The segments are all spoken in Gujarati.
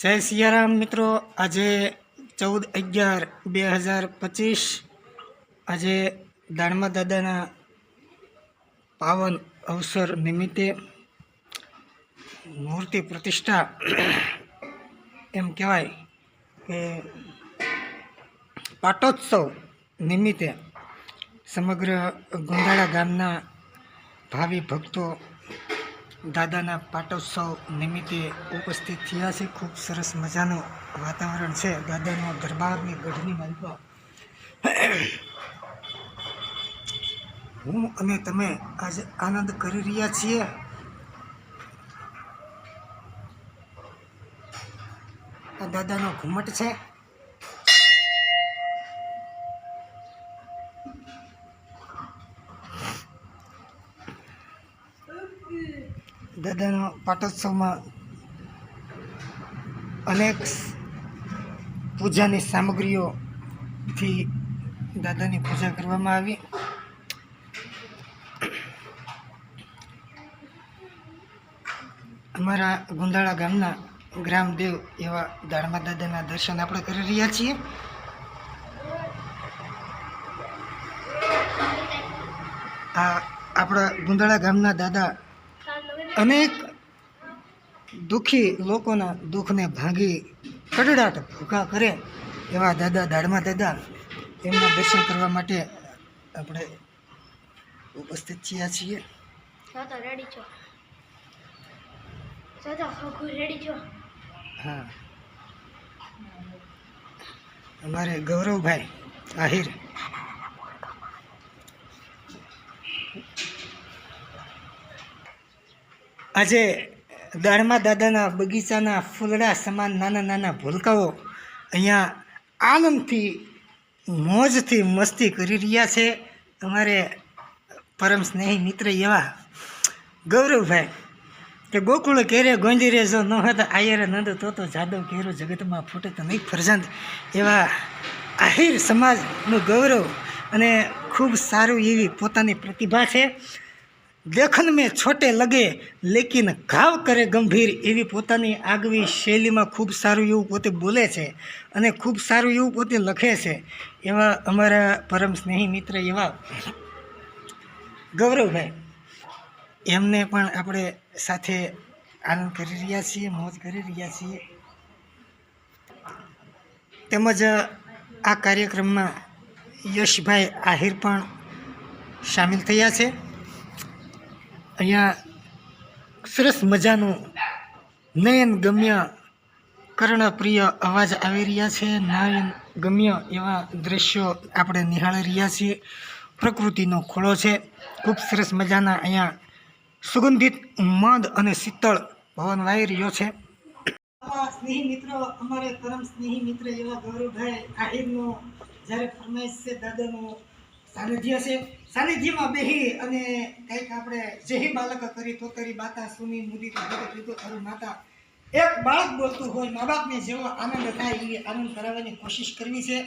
જય સિયારામ મિત્રો। આજે 14/11/2025 આજે દાણમા દાદાના પાવન અવસર નિમિત્તે મૂર્તિ પ્રતિષ્ઠા એમ કહેવાય કે પાટોત્સવ નિમિત્તે સમગ્ર ગુંદાળા ગામના ભાવિ ભક્તો દાદાના પાટોત્સવ નિમિત્તે ઉપસ્થિત થયા છે। ખૂબ સરસ મજાનું વાતાવરણ છે। દાદાનો દરબારની ગઢની માલિકો હું અને તમે આજે આનંદ કરી રહ્યા છીએ। આ દાદાનો ઘુમટ છે। દાદાનો પાટોત્સવમાં અનેક પૂજાની સામગ્રીઓથી દાદાની પૂજા કરવામાં આવી। અમારા ગુંદાળા ગામના ગ્રામદેવ એવા દાણમા દાદાના દર્શન આપણે કરી રહ્યા છીએ। આ આપણા ગુંદાળા ગામના દાદા અનેક દુઃખી લોકોના દુઃખને ભાંગી કડડાટ ભૂખા કરે એવા દાદા દાણમા દાદા, એમના દર્શન કરવા માટે આપણે ઉપસ્થિત થયા છીએ। હા, અમારે ગૌરવભાઈ આહિર આજે દાણમા દાદાના બગીચાના ફૂલડા સમાન નાના નાના ભૂલકાઓ અહીંયા આનંદથી મોજથી મસ્તી કરી રહ્યા છે। અમારે પરમ સ્નેહી મિત્ર એવા ગૌરવભાઈ કે ગોકુળ કેરે ગોંજી રે જો ન હતા આયરે નંદ તો જાદવ કેરો જગતમાં ફૂટે તો નહીં ફરજંદ એવા આહિર સમાજનું ગૌરવ અને ખૂબ સારું એવી પોતાની પ્રતિભા છે। દેખન મેં છોટે લગે લેકિન ઘાવ કરે ગંભીર એવી પોતાની આગવી શૈલીમાં ખૂબ સારું એવું પોતે બોલે છે અને ખૂબ સારું એવું પોતે લખે છે। એવા અમારા પરમ સ્નેહી મિત્ર એવા ગૌરવભાઈ, એમને પણ આપણે સાથે આનંદ કરી રહ્યા છીએ, મોજ કરી રહ્યા છીએ। તેમજ આ કાર્યક્રમમાં યશભાઈ આહિર પણ સામેલ થયા છે। અહીંયા સરસ મજાનું નયન ગમ્ય કર્ણપ્રિય અવાજ આવી રહ્યા છે। નયન ગમ્ય એવા દ્રશ્યો આપણે નિહાળી રહ્યા છીએ। પ્રકૃતિનો ખોળો છે। ખૂબ સરસ મજાના અહીંયા સુગંધિત મંદ અને શીતળ પવન વાઈ રહ્યો છે। સ્નેહી મિત્રો, અમારે પરમ સ્નેહી મિત્ર એવા ગૌરવભાઈ આહિરનો જ્યારે ફરમાઈશ છે દાદાનું સાનિધ્ય છે, સાનિધ્યમાં બેહી અને કંઈક આપણે જેહી બાલક કરી તોતરી બાતા સુની મુદી તો ખરું માતા, એક બાળક બોલતું હોય મા બાપને જેવો આનંદ થાય એવી આનંદ કરાવવાની કોશિશ કરવી છે।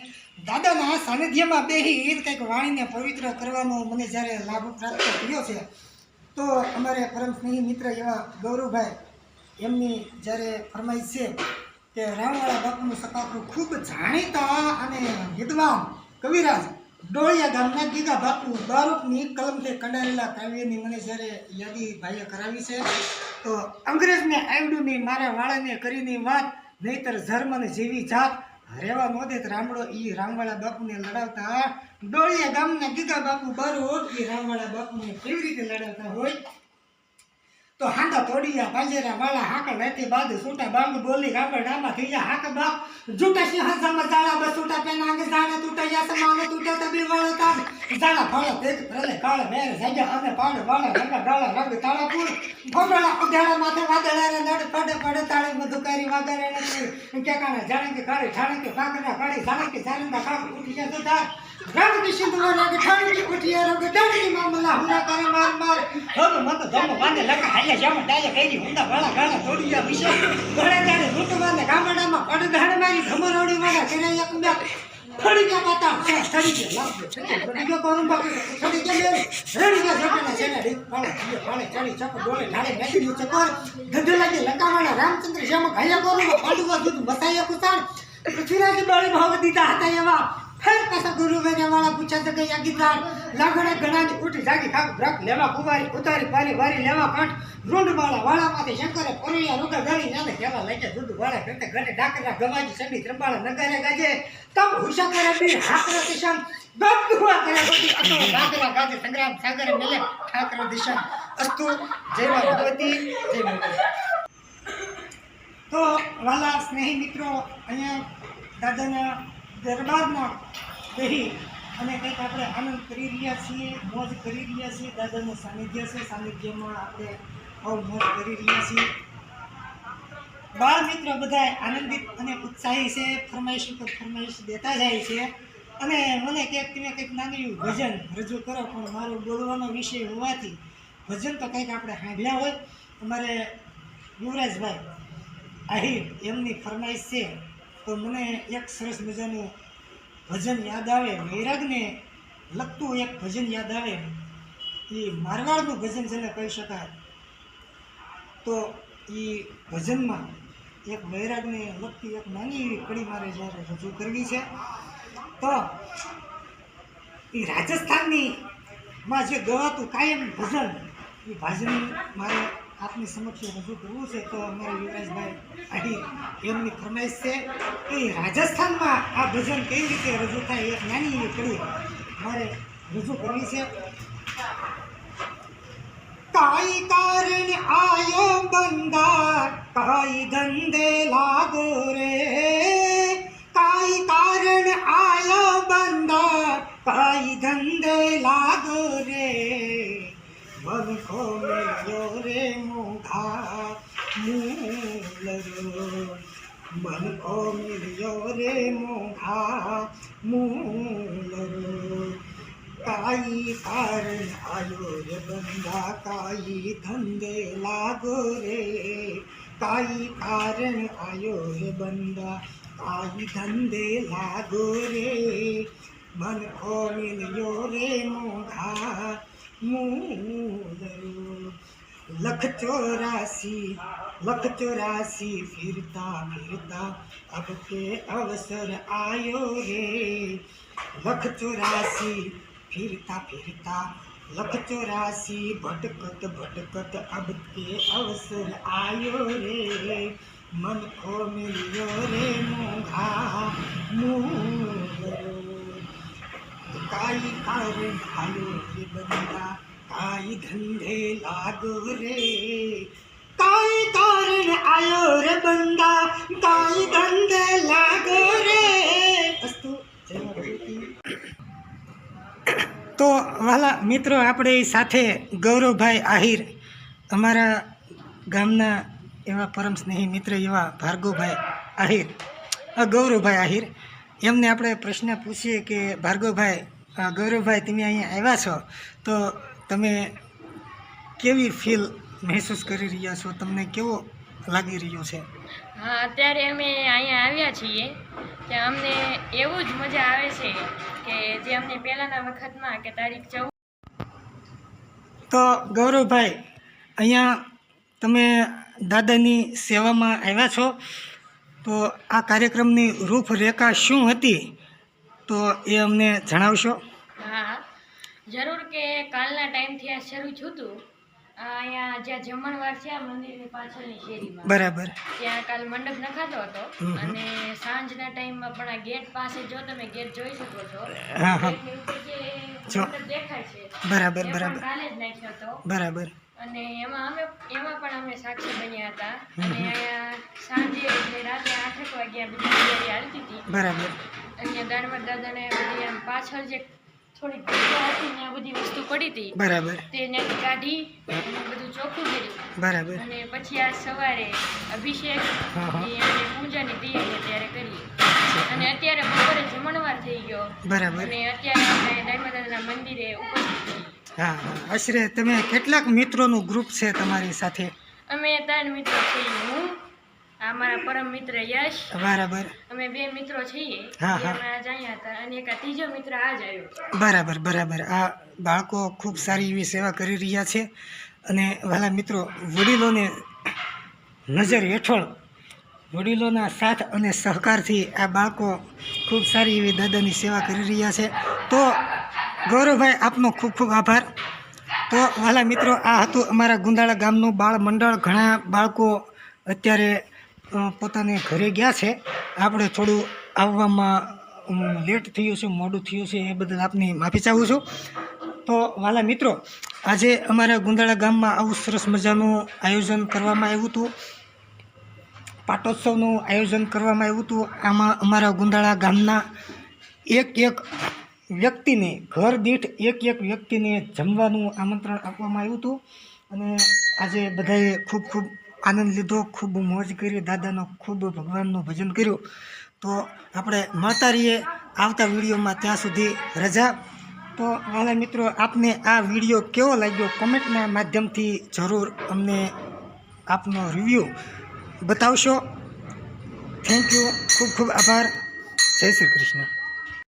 દાદાના સાનિધ્યમાં બેહી કંઈક વાણીને પવિત્ર કરવાનો મને જ્યારે લાભ પ્રાપ્ત થયો છે તો અમારે પરમ સ્નેહી મિત્ર એવા ગૌરવભાઈ એમની જ્યારે ફરમાઈશ છે કે રામવાળા બાપુનું સપાકરું ખૂબ જાણીતા અને વિદ્વાન કવિરાજ ડોળિયા ગામના ગીગા બાપુ બારૂકની કલમથી કંડારેલા કાવ્યની મને જ્યારે યાદી ભાઈએ કરાવી છે તો અંગ્રેજને આવડ્યું નહીં મારા વાળાને કરીને વાત, નહીતર ધર્મને જેવી જાત રેવા મોદેત રામડો ઈ રામવાળા બાપુને લડાવતા ડોળિયા ગામના ગીગા બાપુ બારૂક એ રામવાળા બાપુને કેવી રીતે લડાવતા હોય તો હાંડા તોડિયા પાંજેરા વાળા હાકળ રહેતી બાદ સૂટા બાંગ બોલી રાબડ રામા થયા હાક બાપ જૂટા સિંહાસનમાં જાળા બસૂટા પેના અંગે જાણે તૂટયા સમાને તૂટે તબી વાળો તાબ જાળા ફળ તેજ પ્રલે કાળ મેર જાજા અને પાડ વાળા રંગા ડાળા રંગ તાળાપુર ભોગળા ઉઘાડા માથે વાદળા રે નડ પડે પડે તાળે મધુકારી વાગરે ને કે કાણે જાણે કે કાળે છાણે કે પાકડા કાળે જાણે કે જારંદા કાપ ઉઠી જતા રામ की सिंधुआ लागे ठाणी की उठिया रोगे डाणी मामला हुरा करे मार मार हम मत धम वांदे लगा हाले जाम डाया केरी हुंदा वाला गाना तोड़िया विषय घोड़े जाने रूट वांदे गामडाમાં પડધાણ મારી ઘમરોડી વાળા કેરે એક બે ફડી ગયા પાતા ફડી ગયા લાગજો ફડી ગયો કોણ બાકી ફડી ગયા રેડી ગયા છોકરાના છેડા પાળે ચડી ચપ ડોલે ઢાળે મેદી નું ચકોર ગંધ લાગે લંકાવાળા રામચંદ્ર શ્યામ ઘાયા કોરું પાડવા જુદ બતાયા કુતાણ પૃથ્વીરાજ બાળી ભાવ દીધા હતા એવા ફેર પાછા ગુરુ વેને વાળા પૂછા તો કઈ ગીતાર લાગણે ગણાની ઉઠી જાગી ખાક બ્રક લેવા કુવારી ઉતારી પારી વારી લેવા કાંઠ રૂંડ વાળા માંથી શંકરે પોરિયા રોગા ગાડી નાને કેવા લઈ જાય દૂધ વાળા કરતે ઘરે ડાકરા ગવાજી સંડી ત્રંબાળા નગારે ગાજે તમ હુશા કરે બી હાકરા દિશા ગપુઆ કરે બધી અતો ડાકરા ગાજે સંગ્રામ સાગરે મેલે ઠાકર દિશા અસ્તુ જય મા ભગવતી જય મા તો વાલા સ્નેહી મિત્રો અહીંયા દાદાના દરબારમાં બેહી અને કંઈક આપણે આનંદ કરી રહ્યા છીએ મોજ કરી રહ્યા છીએ દાદાનું સાનિધ્ય છે સાનિધ્યમાં આપણે બહુ મોજ કરી રહ્યા છીએ બાળ મિત્રો બધા આનંદિત અને ઉત્સાહી છે ફરમાઈશ ઉપર ફરમાઈશ દેતા જાય છે અને મને કંઈક તમે કંઈક નાનું ભજન રજૂ કરો પણ મારો બોલવાનો વિષય હોવાથી ભજન તો કંઈક આપણે સાંભળ્યા હોય અમારે યુવરાજભાઈ આહિર એમની ફરમાઈશ છે તો મને એક સરસ મજાનું ભજન યાદ આવે વૈરાગને લગતું એક ભજન યાદ આવે એ મારવાડનું ભજન જેને કહી શકાય તો એ ભજનમાં એક વૈરાગને લગતી એક નાની એવી કડી મારે જ્યારે રજૂ કરવી છે તો એ રાજસ્થાનની માં જે ગવાતું કાયમ ભજન એ ભજન મારે આપની સમક્ષ રજૂ કરવું છે તો અમારા યુવરાજભાઈ આહિર એમની ફરમાઈશ છે એ રાજસ્થાનમાં આ ભજન કઈ રીતે રજૂ થાય એક નાની એવી કડી મારે રજૂ કરવી છે કાઈ કારણ આયો બંદા કાઈ ધંધે લાગો રે કાઈ કારણ આયો બંદા કાઈ ધંધે લાગો રે मन को मिलो रे मोघा मूलरो मन को मिलो रे मोघा मूलरो काई कारण आयो रे बंदा काई धंधे लागो रे काई कारण आयो रे बंदा काई धंधे लागो रे मन को मिलो रे मोघा मूलरो लख चौरासी फिरता फिरता अब के अवसर आयो रे लख चौरासी फिरता फिरता लख चौरासी भटकत भटकत अब के अवसर आयो रे मन को मिलियो रे मोघा मूलरो काई कारण आयो रे बंदा काई धंधे लागो रे काई कारण आयो रे बंदा काई धंधे लागो रे અસ્તુ જય ભગવતી. તો વાલા મિત્રો આપણે સાથે ગૌરવભાઈ આહિર અમારા ગામના એવા પરમ સ્નેહી મિત્ર એવા ભાર્ગવભાઈ આહિર ગૌરવભાઈ આહિર એમને આપણે પ્રશ્ન પૂછીએ કે ભાર્ગવભાઈ ગૌરવભાઈ તમે અહીંયા આવ્યા છો તો તમે કેવી ફીલ મહેસૂસ કરી રહ્યા છો તમને કેવો લાગી રહ્યો છે? હા, અત્યારે અમે અહીંયા આવ્યા છીએ ત્યાં અમને એવું જ મજા આવે છે કે જે અમને પહેલાંના વખતમાં કે તારીખ 14. તો ગૌરવભાઈ અહીંયા તમે દાદાની સેવામાં આવ્યા છો તો આ કાર્યક્રમની રૂપરેખા શું હતી તો એ અમને જણાવશો? હા, જરૂર કે કાલના ટાઈમથી આ શરૂ થયું હતું. અહીંયા જ્યાં જમણવાર છે આ મંદિરની પાછળની શેરીમાં બરાબર ત્યાં કાલ મંડપ નખાતો હતો અને સાંજના ટાઈમમાં પણ આ ગેટ પાસે જો તમે ગેટ જોઈ શકો છો ગેટની ઉપર જે મંડપ દેખાય છે બરાબર એ બરાબર પણ કાલે જ નાખ્યો હતો બરાબર અને એમાં પણ અમે સાક્ષી બન્યા હતા અને અહીંયા સાંજે એટલે રાતે 8 વાગ્યા બધી તૈયારી હાલતી હતી બરાબર અહીંયા દાનવર દાદાને બધી આમ પાછળ જે થોડી જગ્યા હતી ને આ બધી વસ્તુ પડી હતી બરાબર તે ત્યાંથી કાઢી અને બધું ચોખ્ખું કર્યું બરાબર અને પછી આ સવારે અભિષેક અને પૂજાની તૈયારી અત્યારે કરી અને અત્યારે બપોરે જમણવાર થઈ ગયો બરાબર અને અત્યારે આપણે દાનવર દાદાના મંદિરે ઉપસ્થિત છીએ. હા આશરે તમે કેટલાક મિત્રોનું ગ્રુપ છે તમારી સાથે? અમે 3 મિત્રો છીએ, હું આ મારા પરમ મિત્ર યશ, બરાબર. અમે 2 મિત્રો છીએ. હા, જે હા. અમે આજ અહીંયા હતા અને એક આ ત્રીજો મિત્ર આજ આવ્યો. બરાબર બરાબર. આ બાળકો ખૂબ સારી એવી સેવા કરી રહ્યા છે અને વાલા મિત્રો, વડીલોને નજર હેઠળ વડીલોના સાથ અને સહકારથી આ બાળકો ખૂબ સારી એવી દાદાની સેવા કરી રહ્યા છે. તો ગૌરવભાઈ, આપનો ખૂબ ખૂબ આભાર. તો વાલા મિત્રો, આ હતું અમારા ગુંદાળા ગામનું બાળ મંડળ. ઘણા બાળકો અત્યારે પોતાને ઘરે ગયા છે. આપણે થોડું આવવામાં લેટ થયું છે, મોડું થયું છે, એ બદલ આપની માફી ચાહું છું. તો વાલા મિત્રો, આજે અમારા ગુંદાળા ગામમાં આવું સરસ મજાનું આયોજન કરવામાં આવ્યું હતું. પાટોત્સવનું આયોજન કરવામાં આવ્યું હતું. આમાં અમારા ગુંદાળા ગામના એક વ્યક્તિને, ઘર દીઠ એક વ્યક્તિને જમવાનું આમંત્રણ આપવામાં આવ્યું હતું અને આજે બધાએ ખૂબ ખૂબ આનંદ લીધો, ખૂબ મોજ કરી, દાદાનો ખૂબ ભગવાનનું ભજન કર્યું. તો આપણે મળતા રહીએ આવતા વિડીયોમાં. ત્યાં સુધી રજા. તો વાલા મિત્રો, આપને આ વિડીયો કેવો લાગ્યો કોમેન્ટના માધ્યમથી જરૂર અમને આપનો રિવ્યૂ બતાવશો. થેન્ક યુ, ખૂબ ખૂબ આભાર. જય શ્રી કૃષ્ણ.